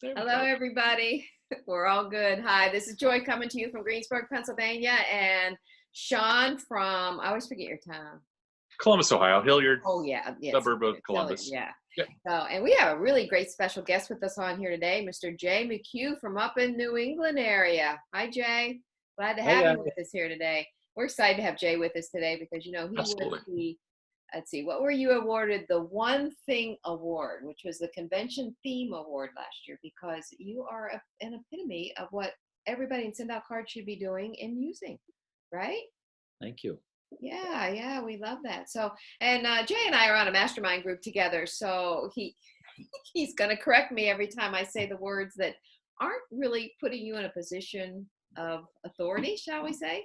There we Hello, go. everybody. We're all good. Hi, this is Joy coming to you from Greensburg, Pennsylvania, and Sean from, I always forget your town. Columbus, Ohio, Hilliard, Oh, yeah. Yes. suburb of Hilliard, Columbus. yeah. Yep. So, and we have a really great special guest with us on here today, Mr. Jay Mchugh from up in New England area. Hi, Jay. Glad to have you with us here today. We're excited to have Jay with us today because, you know, he was Absolutely. let's see, what were you awarded? The One Thing Award, which was the Convention Theme Award last year, because you are an epitome of what everybody in Send Out Cards should be doing and using, right? Thank you. Yeah, we love that. So, and Jay and I are on a mastermind group together, so he's going to correct me every time I say the words that aren't really putting you in a position of authority, shall we say?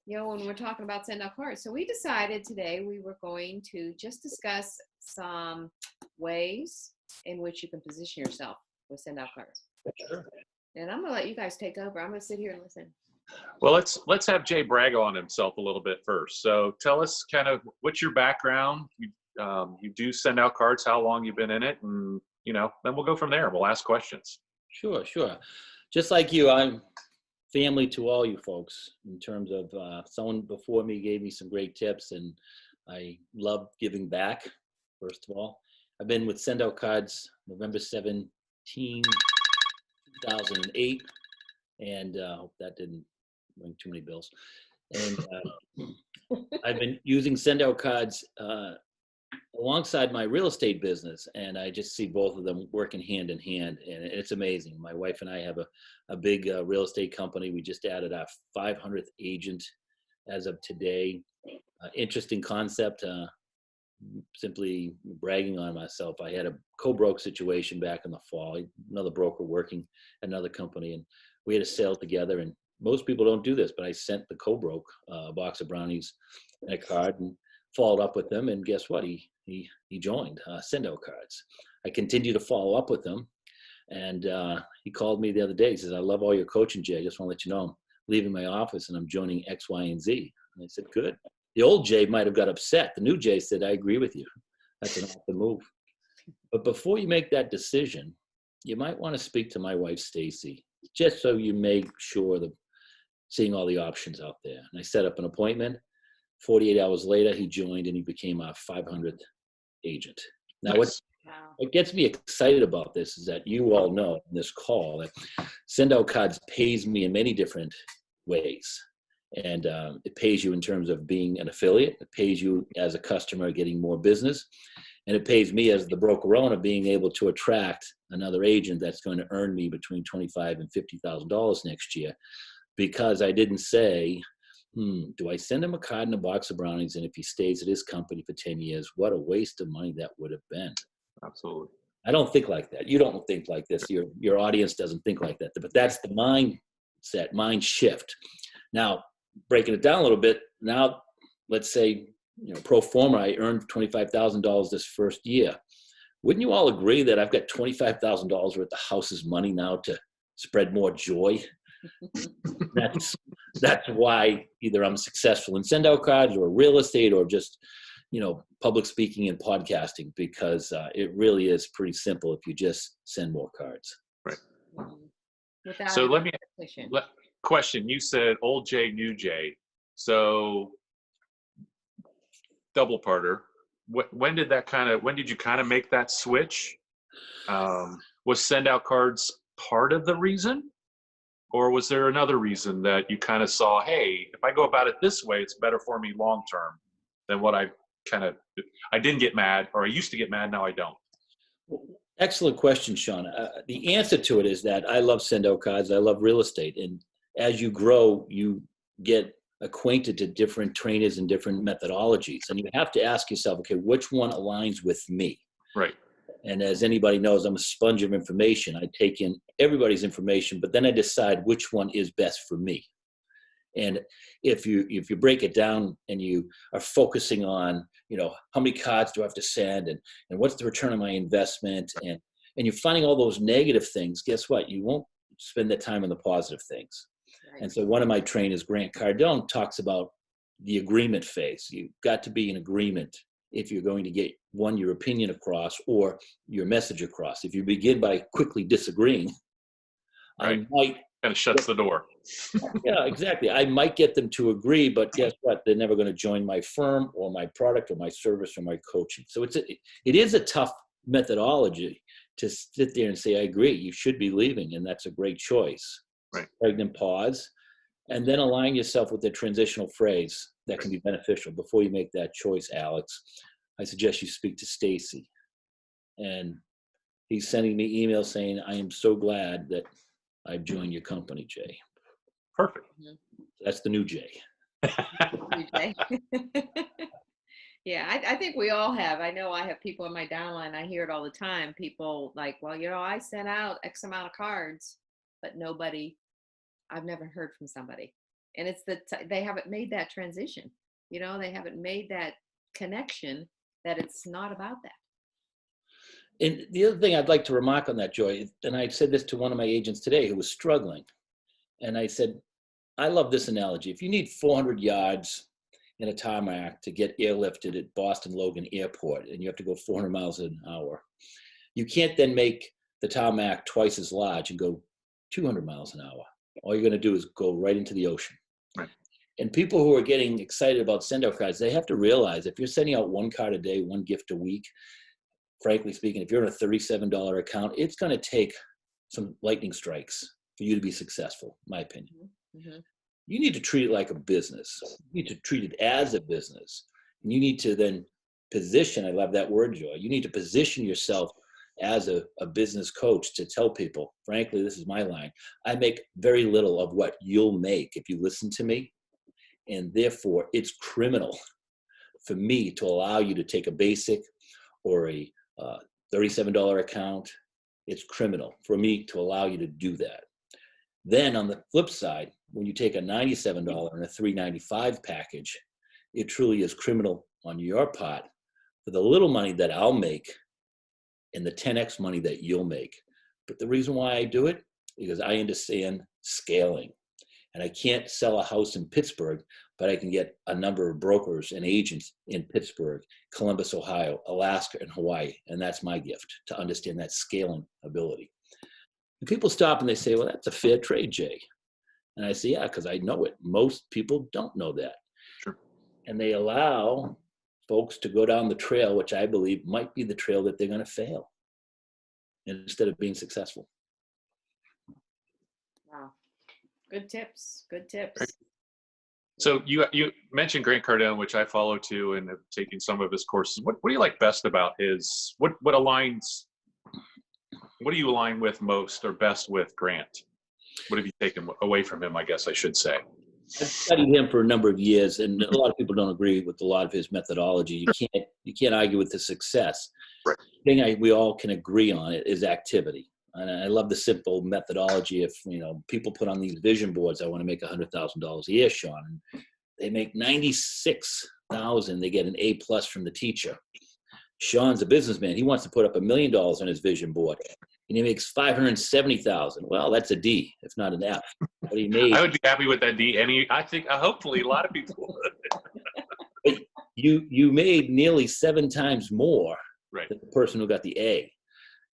You know, when we're talking about Send Out Cards. So we decided today we were going to just discuss some ways in which you can position yourself with Send Out Cards. Sure. And I'm going to let you guys take over. I'm going to sit here and listen. Well, let's have Jay brag on himself a little bit first. So tell us kind of what's your background. You do Send Out Cards, how long you've been in it, and then we'll go from there. We'll ask questions. Sure. Just like you, I'm family to all you folks in terms of someone before me gave me some great tips, and I love giving back. First of all, I've been with Send Out Cards November 17, 2008, and hope that didn't ring too many bells. And I've been using Send Out Cards alongside my real estate business, and I just see both of them working hand in hand, and it's amazing. My wife and I have a big real estate company. We just added our 500th agent as of today. Interesting concept. Simply bragging on myself. I had a co-broke situation back in the fall. Another broker working at another company, and we had a sale together. And most people don't do this, but I sent the co-broke a box of brownies and a card, and followed up with them. And guess what? He joined Send Out Cards. I continue to follow up with him, and he called me the other day. He says, "I love all your coaching, Jay. I just want to let you know I'm leaving my office and I'm joining X, Y, and Z." And I said, "Good." The old Jay might have got upset. The new Jay said, "I agree with you. That's an awesome move." But before you make that decision, you might want to speak to my wife, Stacy, just so you make sure that seeing all the options out there. And I set up an appointment. 48 hours later, he joined and he became our 500th agent. Now, Nice. what gets me excited about this is that you all know in this call that Send Out Cards pays me in many different ways. And it pays you in terms of being an affiliate. It pays you as a customer getting more business. And it pays me as the broker owner being able to attract another agent that's going to earn me between $25,000 and $50,000 next year. Because I didn't say, do I send him a card and a box of brownies, and if he stays at his company for 10 years, what a waste of money that would have been. Absolutely. I don't think like that. You don't think like this. Your audience doesn't think like that. But that's the mindset, mind shift. Now, breaking it down a little bit, now let's say, pro forma, I earned $25,000 this first year. Wouldn't you all agree that I've got $25,000 worth of house's money now to spread more joy? That's why either I'm successful in Send Out Cards or real estate or just, public speaking and podcasting, because it really is pretty simple if you just send more cards. Right. Without So let me competition. question. You said old Jay, new Jay. So double parter. When did you kind of make that switch? Was Send Out Cards part of the reason? Or was there another reason that you kind of saw, hey, if I go about it this way, it's better for me long term than what I didn't get mad, or I used to get mad, now I don't? Excellent question, Sean. The answer to it is that I love Send Out Cards. I love real estate. And as you grow, you get acquainted to different trainers and different methodologies. And you have to ask yourself, okay, which one aligns with me? Right. And as anybody knows, I'm a sponge of information. I take in everybody's information, but then I decide which one is best for me. And if you break it down and you are focusing on, how many cards do I have to send, and what's the return on my investment, and you're finding all those negative things, guess what? You won't spend the time on the positive things. Right. And so one of my trainers, Cardone, talks about the agreement phase. You've got to be in agreement if you're going to get, one, your opinion across or your message across. If you begin by quickly disagreeing, Right. I might. Kind of shuts the door. Yeah, exactly. I might get them to agree, but guess what? They're never going to join my firm or my product or my service or my coaching. So it is a tough methodology to sit there and say, I agree, you should be leaving, and that's a great choice. Right. Pregnant pause, and then align yourself with the transitional phrase that can be beneficial. Before you make that choice, Alex, I suggest you speak to Stacy. And he's sending me emails saying, I am so glad that I've joined your company, Jay. Perfect. That's the new Jay. Yeah, I think we all have. I know I have people in my downline. I hear it all the time. People like, well, I sent out X amount of cards, but I've never heard from somebody. And it's they haven't made that transition. They haven't made that connection that it's not about that. And the other thing I'd like to remark on that, Joy, and I said this to one of my agents today who was struggling. And I said, I love this analogy. If you need 400 yards in a tarmac to get airlifted at Boston Logan Airport, and you have to go 400 miles an hour, you can't then make the tarmac twice as large and go 200 miles an hour. All you're going to do is go right into the ocean. Right. And people who are getting excited about send-out cards, they have to realize if you're sending out one card a day, one gift a week, frankly speaking, if you're in a $37 account, it's going to take some lightning strikes for you to be successful, in my opinion. Mm-hmm. You need to treat it like a business. You need to treat it as a business. And you need to then position, I love that word, Joy. You need to position yourself as a business coach to tell people, frankly, this is my line. I make very little of what you'll make if you listen to me. And therefore, it's criminal for me to allow you to take a basic or a $37 account. It's criminal for me to allow you to do that. Then on the flip side, when you take a $97 and a $395 package, it truly is criminal on your part for the little money that I'll make and the 10x money that you'll make. But the reason why I do it is because I understand scaling. And I can't sell a house in Pittsburgh, but I can get a number of brokers and agents in Pittsburgh, Columbus, Ohio, Alaska, and Hawaii. And that's my gift, to understand that scaling ability. And people stop and they say, well, that's a fair trade, Jay. And I say, yeah, because I know it. Most people don't know that. Sure. And they allow folks to go down the trail, which I believe might be the trail that they're going to fail instead of being successful. Wow. Good tips. Good tips. Right. So you mentioned Grant Cardone, which I follow too, and have taken some of his courses. What do you like best about his? What aligns? What do you align with most or best with Grant? What have you taken away from him? I guess I should say. I've studied him for a number of years, and a lot of people don't agree with a lot of his methodology. You can't argue with the success. Right. The thing we all can agree on it is activity. And I love the simple methodology. If people put on these vision boards, I want to make $100,000 a year, Sean, and they make 96,000. They get an A+ from the teacher. Sean's a businessman. He wants to put up $1 million on his vision board, and he makes 570,000. Well, that's a D, if not an F. But he made. I would be happy with that D. And I think hopefully a lot of people would. But you made nearly 7 times more Right. than the person who got the A.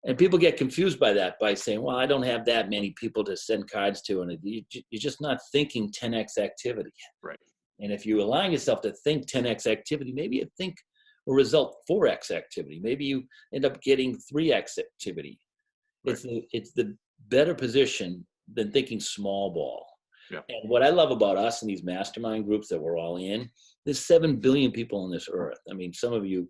And people get confused by that by saying, well, I don't have that many people to send cards to. And you're just not thinking 10x activity. Right. And if you align yourself to think 10x activity, maybe you think a result 4x activity. Maybe you end up getting 3x activity. Right. It's the better position than thinking small ball. Yeah. And what I love about us and these mastermind groups that we're all in, there's 7 billion people on this earth. I mean, some of you,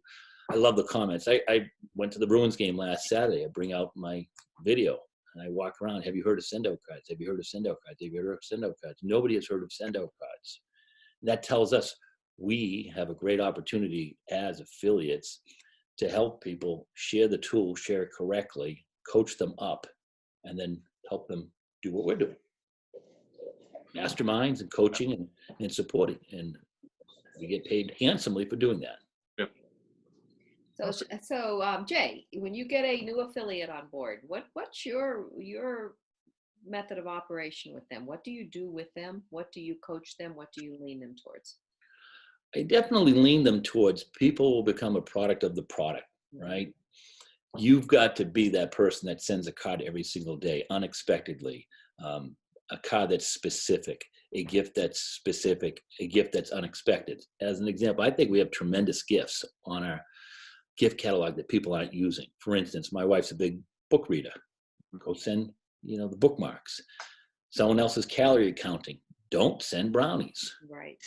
I love the comments. I went to the Bruins game last Saturday. I bring out my video and I walk around. Have you heard of send-out cards? Have you heard of send-out cards? Have you heard of send-out cards? Nobody has heard of send-out cards. That tells us we have a great opportunity as affiliates to help people share the tool, share it correctly, coach them up, and then help them do what we're doing. Masterminds and coaching and supporting. And we get paid handsomely for doing that. So Jay, when you get a new affiliate on board, what's your method of operation with them? What do you do with them? What do you coach them? What do you lean them towards? I definitely lean them towards people will become a product of the product, right? You've got to be that person that sends a card every single day, unexpectedly, a card that's specific, a gift that's specific, a gift that's unexpected. As an example, I think we have tremendous gifts on our gift catalog that people aren't using. For instance, my wife's a big book reader. Go send, the bookmarks. Someone else's calorie counting. Don't send brownies. Right.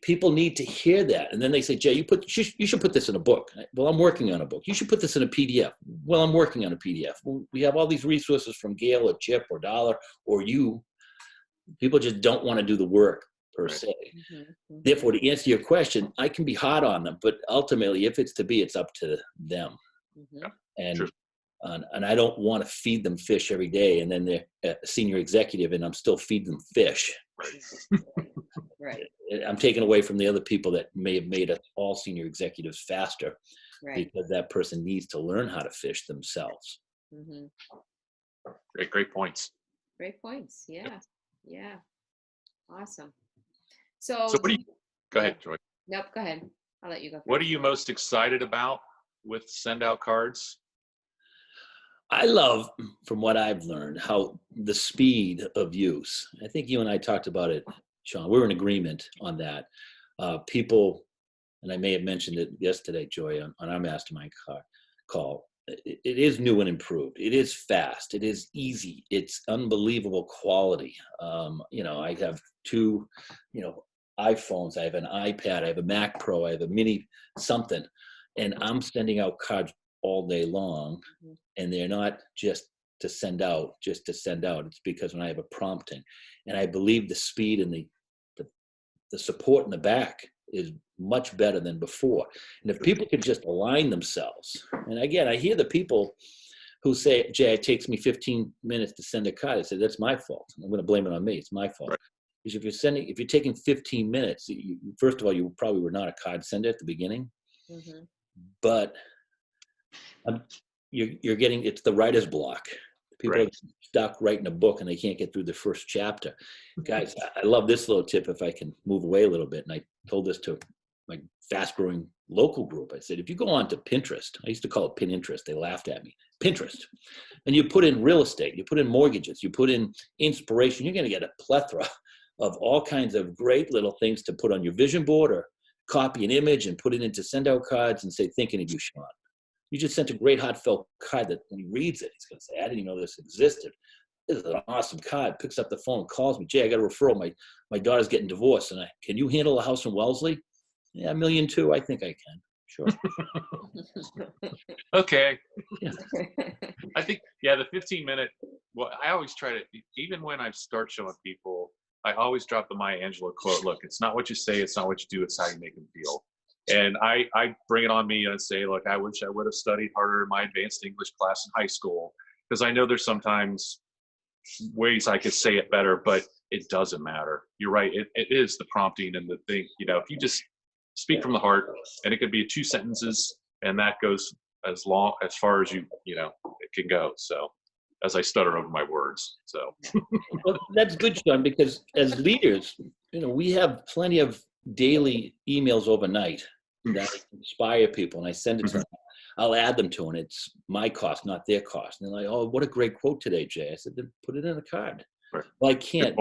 People need to hear that. And then they say, Jay, you should put this in a book. Well, I'm working on a book. You should put this in a PDF. Well, I'm working on a PDF. Well, we have all these resources from Gail or Chip or Dollar or you. People just don't want to do the work per se. Mm-hmm. Therefore, to answer your question, I can be hard on them, but ultimately, if it's to be, it's up to them. Mm-hmm. And Sure. And I don't want to feed them fish every day, and then they're a senior executive, and I'm still feeding them fish. Right. I'm taking away from the other people that may have made us all senior executives faster, Right. because that person needs to learn how to fish themselves. Mm-hmm. Great points. Great points. Yeah. Yeah. Awesome. So So go ahead, Joy. Nope, go ahead. I'll let you go first. What are you most excited about with send out cards? I love, from what I've learned, how the speed of use. I think you and I talked about it, Sean. We're in agreement on that. People, and I may have mentioned it yesterday, Joy, on our mastermind call. It is new and improved. It is fast. It is easy. It's unbelievable quality. I have two, iPhones. I have an iPad. I have a Mac Pro. I have a mini something, and I'm sending out cards all day long. Mm-hmm. And they're not just to send out. It's because when I have a prompting, and I believe the speed and the support in the back is much better than before. And if people could just align themselves, and again, I hear the people who say, Jay, it takes me 15 minutes to send a card. I say, that's my fault. I'm going to blame it on me. It's my fault. Right. Because if you're taking 15 minutes, first of all, you probably were not a card sender at the beginning, Mm-hmm. but you're getting, it's the writer's block. People Right. are stuck writing a book and they can't get through the first chapter. Guys, I love this little tip if I can move away a little bit. And I told this to my fast growing local group. I said, if you go on to Pinterest, I used to call it Pinterest. They laughed at me. Pinterest. And you put in real estate, you put in mortgages, you put in inspiration, you're going to get a plethora of all kinds of great little things to put on your vision board or copy an image and put it into send out cards and say, thinking of you, Sean. You just sent a great heartfelt card that when he reads it, he's going to say, I didn't even know this existed. This is an awesome card. Picks up the phone, calls me. Jay, I got a referral. My daughter's getting divorced. And can you handle a house in Wellesley? Yeah, $1.2 million. I think I can. Sure. Okay. Yeah. I think, the 15-minute, well, I always try to, even when I start showing people, I always drop the Maya Angelou quote, look, it's not what you say, it's not what you do, it's how you make them feel. And I bring it on me and say, look, I wish I would have studied harder in my advanced English class in high school, because I know there's sometimes ways I could say it better, but it doesn't matter. You're right. It is the prompting and the thing, if you just speak from the heart, and it could be 2 sentences, and that goes as far as it can go. So as I stutter over my words. So Well, that's good, Sean, because as leaders, we have plenty of daily emails overnight that inspire people, and I send it to them. I'll add them to, and it's my cost, not their cost. And they're like, "Oh, what a great quote today, Jay." I said, "Then put it in a card." Right. Well, I can't.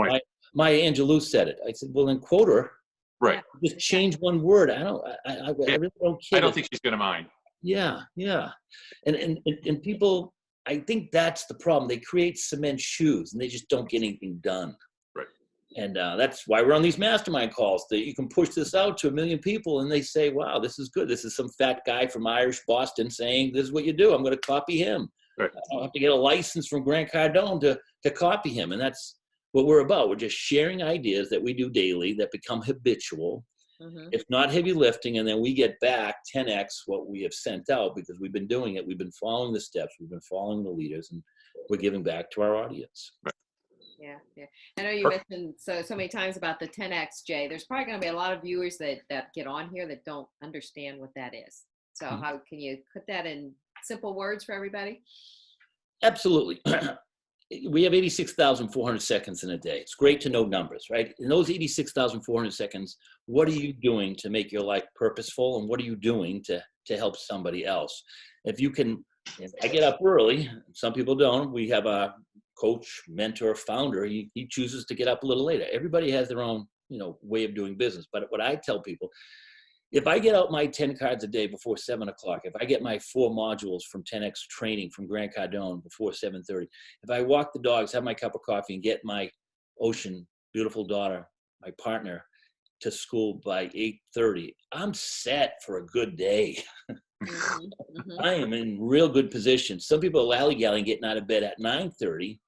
Maya Angelou said it. I said, "Well, then quote her. right. Just change one word." I really don't care. I don't think she's going to mind. Yeah. And people, I think that's the problem. They create cement shoes, and they just don't get anything done. And that's why we're on these mastermind calls, that you can push this out to 1 million people and they say, wow, this is good. This is some fat guy from Irish Boston saying, this is what you do. I'm going to copy him. Right. I don't have to get a license from Grant Cardone to copy him. And that's what we're about. We're just sharing ideas that we do daily that become habitual. Mm-hmm. It's not heavy lifting. And then we get back 10x what we have sent out because we've been doing it. We've been following the steps. We've been following the leaders, and we're giving back to our audience. Right. Yeah. I know you mentioned so many times about the 10x, Jay. There's probably going to be a lot of viewers that get on here that don't understand what that is. So how can you put that in simple words for everybody? Absolutely. we have 86,400 seconds in a day. It's great to know numbers, right? In those 86,400 seconds, what are you doing to make your life purposeful? And what are you doing to help somebody else? If you can, if I get up early, some people don't. We have a coach, mentor, founder. He chooses to get up a little later. Everybody has their own, way of doing business. But what I tell people, if I get out my 10 cards a day before 7 o'clock, if I get my 4 modules from 10X training from Grant Cardone before 7:30, if I walk the dogs, have my cup of coffee, and get my Ocean, beautiful daughter, my partner, to school by 8:30, I'm set for a good day. I am in real good position. Some people are lally-gallying getting out of bed at 9:30.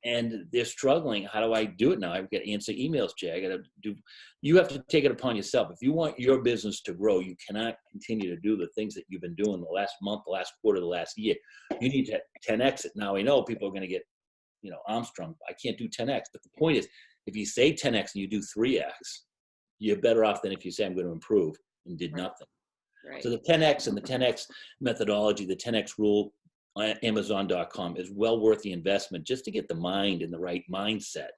And they're struggling. How do I do it now? I've got to answer emails, Jay. I got to do. You have to take it upon yourself. If you want your business to grow, you cannot continue to do the things that you've been doing the last month, the last quarter, the last year. You need to 10x it. Now I know people are going to get, Armstrong. I can't do 10x. But the point is, if you say 10x and you do 3x, you're better off than if you say I'm going to improve and did nothing. Right. So the 10x and the 10x methodology, the 10x rule, Amazon.com is well worth the investment just to get the mind in the right mindset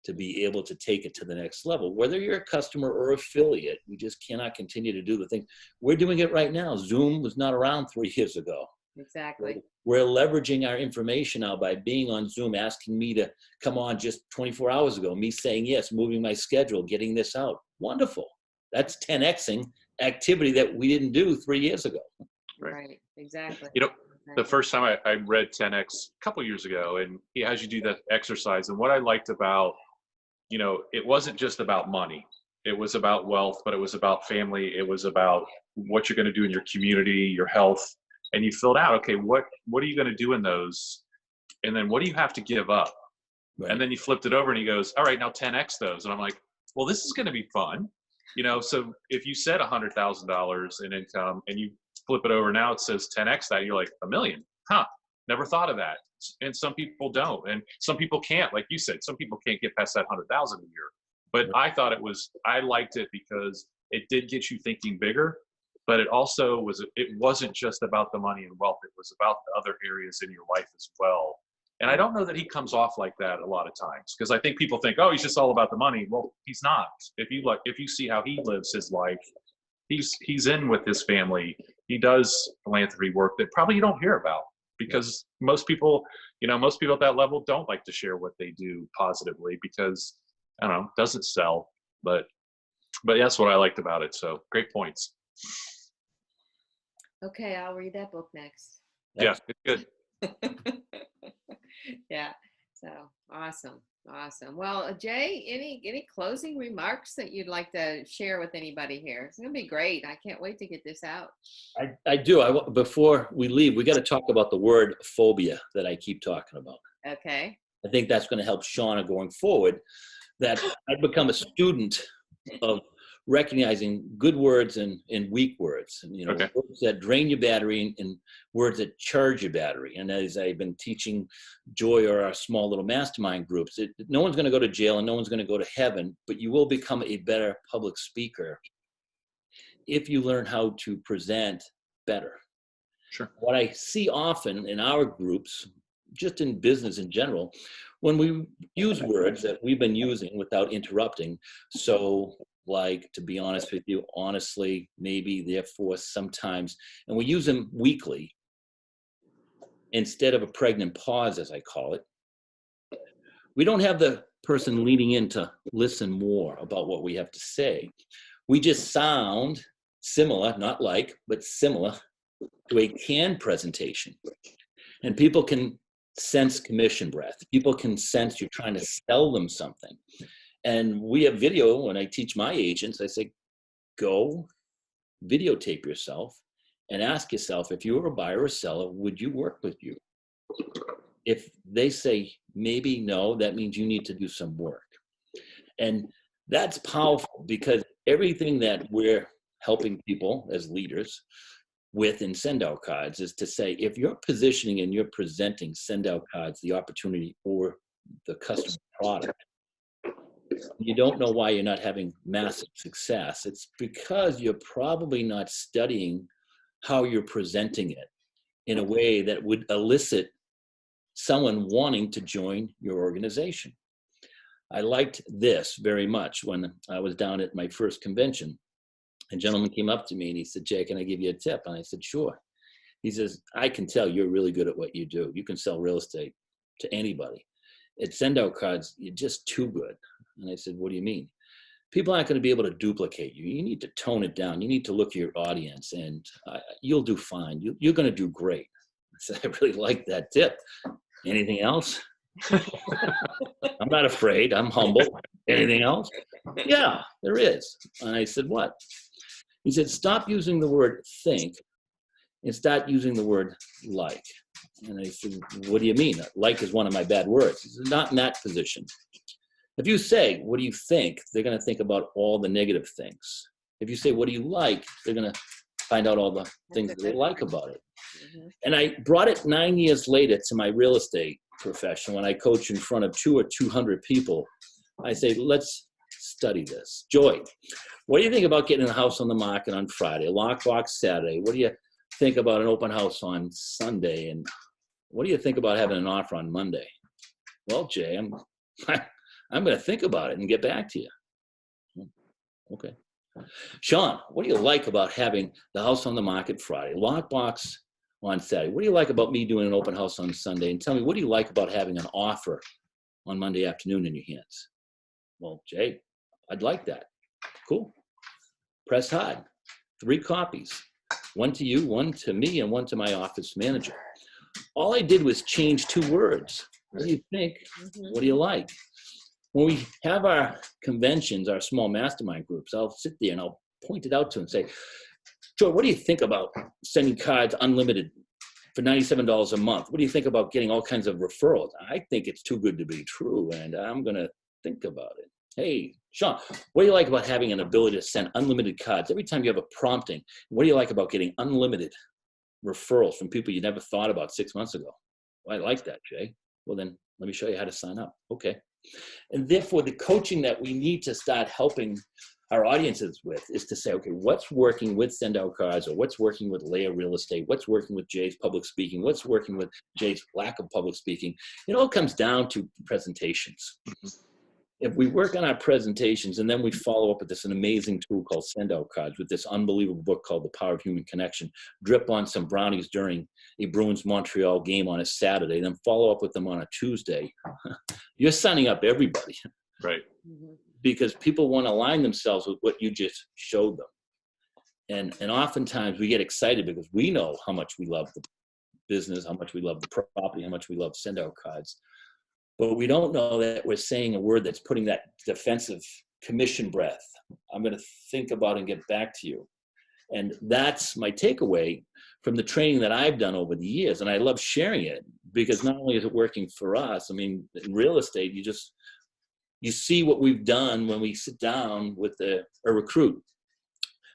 to be able to take it to the next level. Whether you're a customer or affiliate, we just cannot continue to do the thing. We're doing it right now. Zoom was not around 3 years ago. Exactly. We're leveraging our information now by being on Zoom, asking me to come on just 24 hours ago, me saying yes, moving my schedule, getting this out. Wonderful. That's 10xing activity that we didn't do 3 years ago. Right. Exactly. The first time I read 10X a couple years ago, and he has you do that exercise. And what I liked about, it wasn't just about money. It was about wealth, but it was about family. It was about what you're going to do in your community, your health. And you filled out, okay, what are you going to do in those? And then what do you have to give up? Right. And then you flipped it over and he goes, all right, now 10X those. And I'm like, well, this is going to be fun. So if you said $100,000 in income and you flip it over, now it says 10x that, you're like, $1 million, never thought of that. And some people don't, and some people can't, like you said, some people can't get past that 100,000 a year. But I thought I liked it because it did get you thinking bigger, but it also it wasn't just about the money and wealth. It was about the other areas in your life as well. And I don't know that he comes off like that a lot of times, because I think people think, oh, he's just all about the money. Well, he's not. If you see how he lives his life, he's in with his family. He does philanthropy work that probably you don't hear about, because most people at that level don't like to share what they do positively, because I don't know, it doesn't sell. But that's what I liked about it. So great points. Okay, I'll read that book next. Yeah, it's good. Yeah. So awesome. Well, Jay, any closing remarks that you'd like to share with anybody here? It's gonna be great. I can't wait to get this out. I do. Before we leave, we got to talk about the word phobia that I keep talking about. Okay. I think that's going to help Shauna going forward. That I've become a student of recognizing good words and weak words, and okay. Words that drain your battery and words that charge your battery. And as I've been teaching Joy or our small little mastermind groups, no one's going to go to jail and no one's going to go to heaven, but you will become a better public speaker if you learn how to present better. Sure. What I see often in our groups, just in business in general, when we use words that we've been using without interrupting, so like, to be honest with you, honestly, maybe, therefore, sometimes, and we use them weakly instead of a pregnant pause, as I call it. We don't have the person leaning in to listen more about what we have to say. We just sound similar, not like, but similar to a canned presentation. And people can sense commission breath. People can sense you're trying to sell them something. And we have video. When I teach my agents, I say, go videotape yourself and ask yourself, if you were a buyer or seller, would you work with you? If they say maybe no, that means you need to do some work. And that's powerful, because everything that we're helping people as leaders with in send out cards is to say, if you're positioning and you're presenting send out cards, the opportunity or the customer product, you don't know why you're not having massive success. It's because you're probably not studying how you're presenting it in a way that would elicit someone wanting to join your organization. I liked this very much when I was down at my first convention. A gentleman came up to me and he said, Jay, can I give you a tip? And I said, sure. He says, I can tell you're really good at what you do. You can sell real estate to anybody. At send out cards, you're just too good. And I said, what do you mean? People aren't going to be able to duplicate you. You need to tone it down. You need to look at your audience and you'll do fine. You're going to do great. I said, I really like that tip. Anything else? I'm not afraid. I'm humble. Anything else? Yeah, there is. And I said, what? He said, stop using the word think and start using the word like. And I said, what do you mean? Like is one of my bad words. He said, not in that position. If you say, what do you think? They're going to think about all the negative things. If you say, what do you like? They're going to find out all the things that they like about it. Mm-hmm. And I brought it 9 years later to my real estate profession. When I coach in front of 200 or 200 people, I say, let's study this. Joy, what do you think about getting a house on the market on Friday, a lockbox Saturday? What do you think about an open house on Sunday? And what do you think about having an offer on Monday? Well, Jay, I'm going to think about it and get back to you. Okay. Sean, what do you like about having the house on the market Friday, lockbox on Saturday? What do you like about me doing an open house on Sunday? And tell me, what do you like about having an offer on Monday afternoon in your hands? Well, Jay, I'd like that. Cool. Press hard. 3 copies. 1 to you, 1 to me, and 1 to my office manager. All I did was change 2 words. What do you think? Mm-hmm. What do you like? When we have our conventions, our small mastermind groups, I'll sit there and I'll point it out to them and say, Joe, what do you think about sending cards unlimited for $97 a month? What do you think about getting all kinds of referrals? I think it's too good to be true, and I'm going to think about it. Hey, Sean, what do you like about having an ability to send unlimited cards? Every time you have a prompting, what do you like about getting unlimited referrals from people you never thought about 6 months ago? Well, I like that, Jay. Well, then let me show you how to sign up. Okay. And therefore, the coaching that we need to start helping our audiences with is to say, okay, what's working with send out cards, or what's working with Leah real estate? What's working with Jay's public speaking? What's working with Jay's lack of public speaking? It all comes down to presentations. If we work on our presentations and then we follow up with this an amazing tool called send out cards, with this unbelievable book called The Power of Human Connection, drip on some brownies during a Bruins Montreal game on a Saturday, then follow up with them on a Tuesday, you're signing up everybody. Right. Because people want to align themselves with what you just showed them. And oftentimes we get excited because we know how much we love the business, how much we love the property, how much we love send out cards. But we don't know that we're saying a word that's putting that defensive commission breath. I'm going to think about and get back to you. And that's my takeaway from the training that I've done over the years. And I love sharing it because not only is it working for us, I mean, in real estate, you see what we've done when we sit down with a recruit.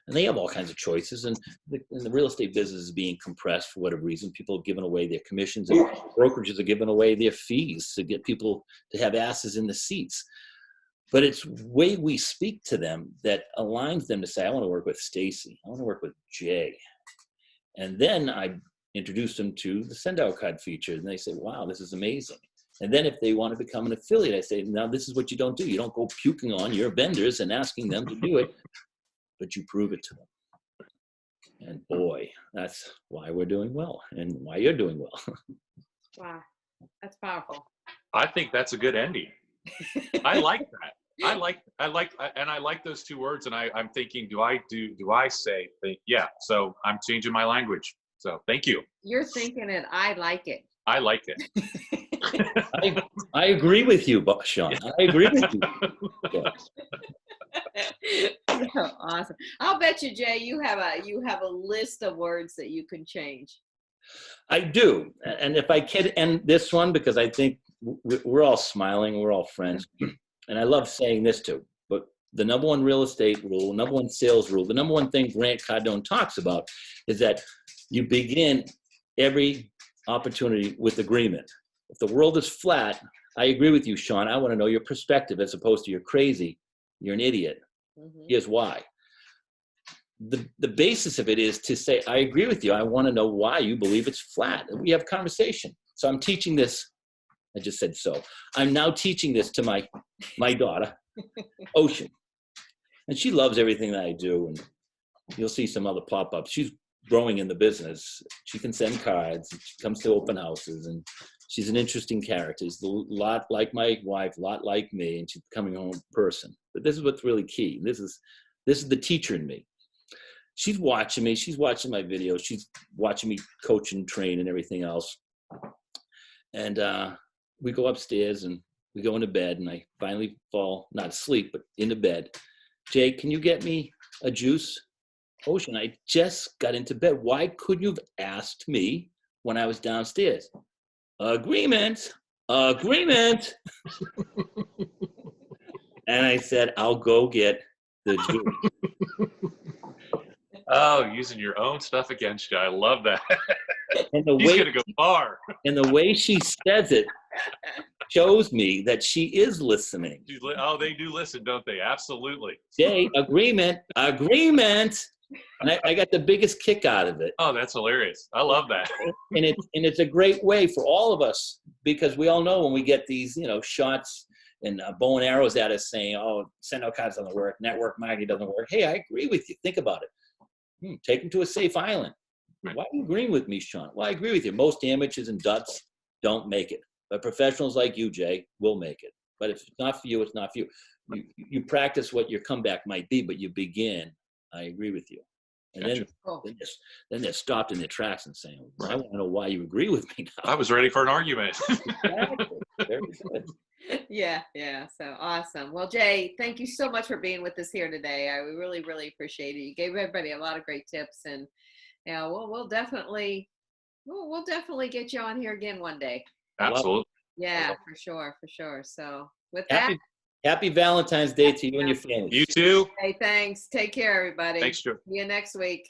And they have all kinds of choices. And the real estate business is being compressed for whatever reason. People have given away their commissions, and brokerages are giving away their fees to get people to have asses in the seats. But it's the way we speak to them that aligns them to say, I want to work with Stacy. I want to work with Jay. And then I introduce them to the send out card feature. And they say, wow, this is amazing. And then if they want to become an affiliate, I say, now this is what you don't do. You don't go puking on your vendors and asking them to do it, but you prove it to them. And boy, that's why we're doing well and why you're doing well. Wow, that's powerful. I think that's a good ending. I like that. I like those 2 words. And I'm thinking, do I say, yeah. So I'm changing my language. So thank you. You're thinking it. I like it. I like it. I agree with you, Sean. I agree with you. So awesome. I'll bet you, Jay, you have a list of words that you can change. I do. And if I can end this one, because I think we're all smiling, we're all friends. And I love saying this too, but the number 1 real estate rule, number 1 sales rule, the number 1 thing Grant Cardone talks about is that you begin every opportunity with agreement. If the world is flat, I agree with you, Sean. I want to know your perspective as opposed to you're crazy, you're an idiot. Mm-hmm. Here's why. the basis of it is to say, I agree with you. I want to know why you believe it's flat. We have conversation. So I'm teaching this. I just said so. I'm now teaching this to my daughter, Ocean. And she loves everything that I do. And you'll see some other pop-ups. She's growing in the business. She can send cards. She comes to open houses. And she's an interesting character. She's a lot like my wife, a lot like me. And she's becoming her own person. But this is what's really key. This is the teacher in me. She's watching me. She's watching my videos. She's watching me coach and train and everything else. And we go upstairs and we go into bed. And I finally fall, not asleep, but into bed. Jay, can you get me a juice? Ocean, I just got into bed. Why couldn't you have asked me when I was downstairs? Agreement. And I said, I'll go get the juice. Oh, using your own stuff against you. I love that. And the He's way, going to go far. and the way she says it shows me that she is listening. Oh, they do listen, don't they? Absolutely. Jay, agreement. And I got the biggest kick out of it. Oh, that's hilarious. I love that. And it's a great way for all of us, because we all know when we get these, shots and bow and arrows at us saying, oh, send out cards doesn't work, network marketing doesn't work. Hey, I agree with you. Think about it. Take them to a safe island. Right. Why are you agreeing with me, Sean? Well, I agree with you. Most amateurs and duds don't make it. But professionals like you, Jay, will make it. But if it's not for you, it's not for you. You practice what your comeback might be, but you begin, I agree with you. And Gotcha. then they're stopped in their tracks and saying, well, I want to know why you agree with me now. I was ready for an argument. Exactly. Very good. Yeah. So awesome. Well, Jay, thank you so much for being with us here today. I really, really appreciate it. You gave everybody a lot of great tips, and we'll definitely get you on here again one day. Absolutely. Yeah, for sure. So with Happy Valentine's Day to you and your family. You too. hey, thanks. Take care, everybody. Thanks, Joe. See you next week.